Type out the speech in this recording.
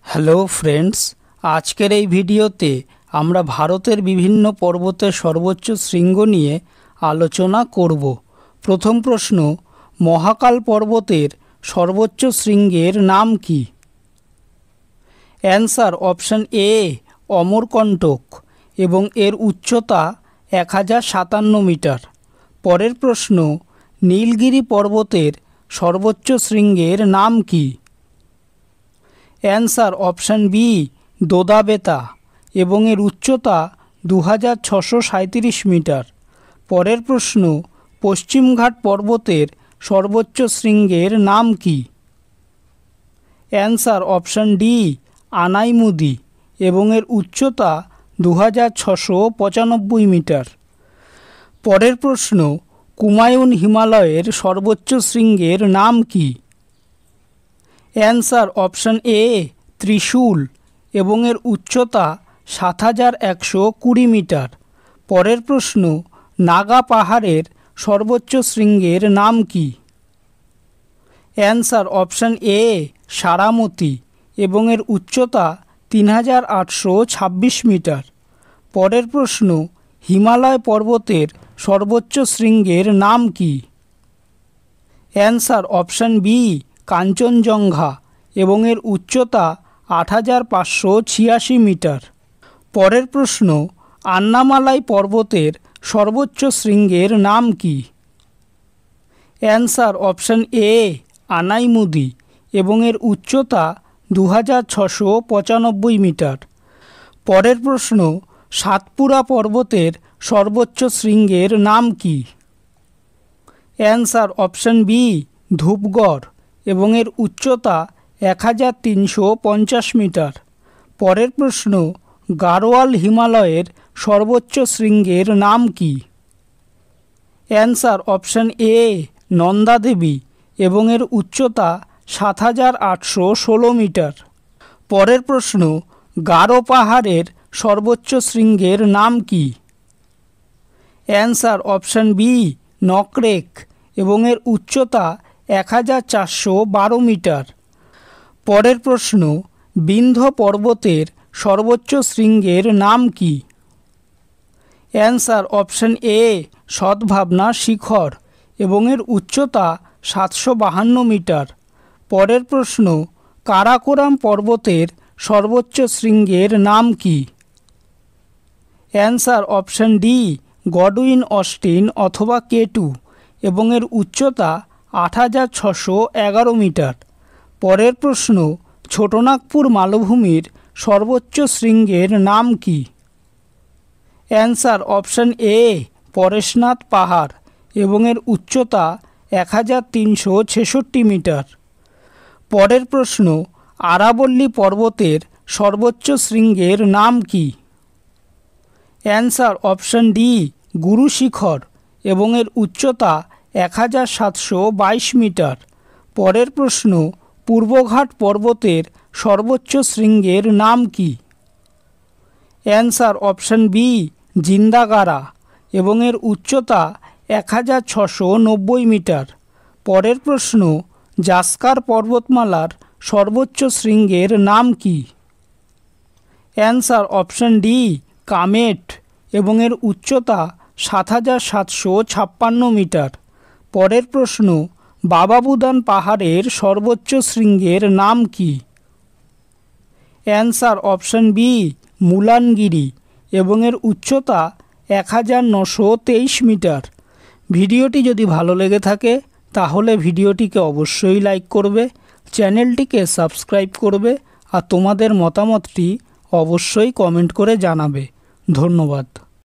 Hello friends, আজকের এই ভিডিওতে আমরা ভারতের বিভিন্ন পর্বতের সর্বোচ্চ শৃঙ্গ নিয়ে আলোচনা করব। প্রথম প্রশ্ন, মহাকাল পর্বতের সর্বোচ্চ শৃঙ্গের নাম কি? অ্যান্সার অপশান এ অমরকণ্টক এবং এর উচ্চতা 1057 মিটার। পরের প্রশ্ন, নীলগিরি পর্বতের সর্বোচ্চ শৃঙ্গের নাম কি? অ্যান্সার অপশান বি দোদাবেতা এবং এর উচ্চতা 2637 মিটার। পরের প্রশ্ন, পশ্চিমঘাট পর্বতের সর্বোচ্চ শৃঙ্গের নাম কি? অ্যান্সার অপশান ডি আনাইমুদি এবং এর উচ্চতা 2695 মিটার। পরের প্রশ্ন, কুমায়ুন হিমালয়ের সর্বোচ্চ শৃঙ্গের নাম কি? অ্যান্সার অপশান এ ত্রিশূল এবং এর উচ্চতা 7120 মিটার। পরের প্রশ্ন, নাগা পাহাড়ের সর্বোচ্চ শৃঙ্গের নাম কি? অ্যান্সার অপশান এ সারামতি এবং এর উচ্চতা 3826 মিটার। পরের প্রশ্ন, হিমালয় পর্বতের সর্বোচ্চ শৃঙ্গের নাম কি? অ্যান্সার অপশান বি কাঞ্চনজঙ্ঘা এবং এর উচ্চতা 8586 মিটার। পরের প্রশ্ন, আন্নামালাই পর্বতের সর্বোচ্চ শৃঙ্গের নাম কি? অ্যান্সার অপশান এ আনাইমুদি এবং এর উচ্চতা 2695 মিটার। পরের প্রশ্ন, সাতপুরা পর্বতের সর্বোচ্চ শৃঙ্গের নাম কি? অ্যান্সার অপশান বি ধূপগড় এবং এর উচ্চতা 1350 মিটার। পরের প্রশ্ন, গাড়োয়াল হিমালয়ের সর্বোচ্চ শৃঙ্গের নাম কি? অ্যান্সার অপশান এ নন্দাদেবী এবং এর উচ্চতা 7816 মিটার। পরের প্রশ্ন, গারো পাহাড়ের সর্বোচ্চ শৃঙ্গের নাম কি? অ্যান্সার অপশান বি নকরেক এবং এর উচ্চতা 1412 মিটার। পরের প্রশ্ন, বিন্ধ্য পর্বতের সর্বোচ্চ শৃঙ্গের নাম কি? অ্যান্সার অপশান এ সদ্ভাবনা শিখর এবং এর উচ্চতা 752 মিটার। পরের প্রশ্ন, কারাকোরাম পর্বতের সর্বোচ্চ শৃঙ্গের নাম কি? Answer option D Godwin Austen অথবা কেটু এবং এর উচ্চতা 8611 মিটার। পরের প্রশ্ন, ছোটনাগপুর মালভূমির সর্বোচ্চ শৃঙ্গের নাম কি? অ্যান্সার অপশান এ পরেশনাথ পাহাড় এবং এর উচ্চতা 1366 মিটার। পরের প্রশ্ন, আরাবল্লী পর্বতের সর্বোচ্চ শৃঙ্গের নাম কি? অ্যান্সার অপশান ডি গুরু শিখর এবং এর উচ্চতা 1722 মিটার। পরের প্রশ্ন, পূর্বঘাট পর্বতের সর্বোচ্চ শৃঙ্গের নাম কি? অ্যান্সার অপশান বি জিন্দাগারা এবং এর উচ্চতা 1690 মিটার। পরের প্রশ্ন, জাস্কার পর্বতমালার সর্বোচ্চ শৃঙ্গের নাম কি? অ্যান্সার অপশান ডি কামেট এবং এর উচ্চতা 7756 মিটার। পরের প্রশ্ন, বাবাবুদান পাহাড়ের সর্বোচ্চ শৃঙ্গের নাম কি? অ্যান্সার অপশান বি মুলানগিরি এবং এর উচ্চতা 1923 মিটার। ভিডিওটি যদি ভালো লেগে থাকে তাহলে ভিডিওটিকে অবশ্যই লাইক করবে, চ্যানেলটিকে সাবস্ক্রাইব করবে আর তোমাদের মতামতটি অবশ্যই কমেন্ট করে জানাবে। ধন্যবাদ।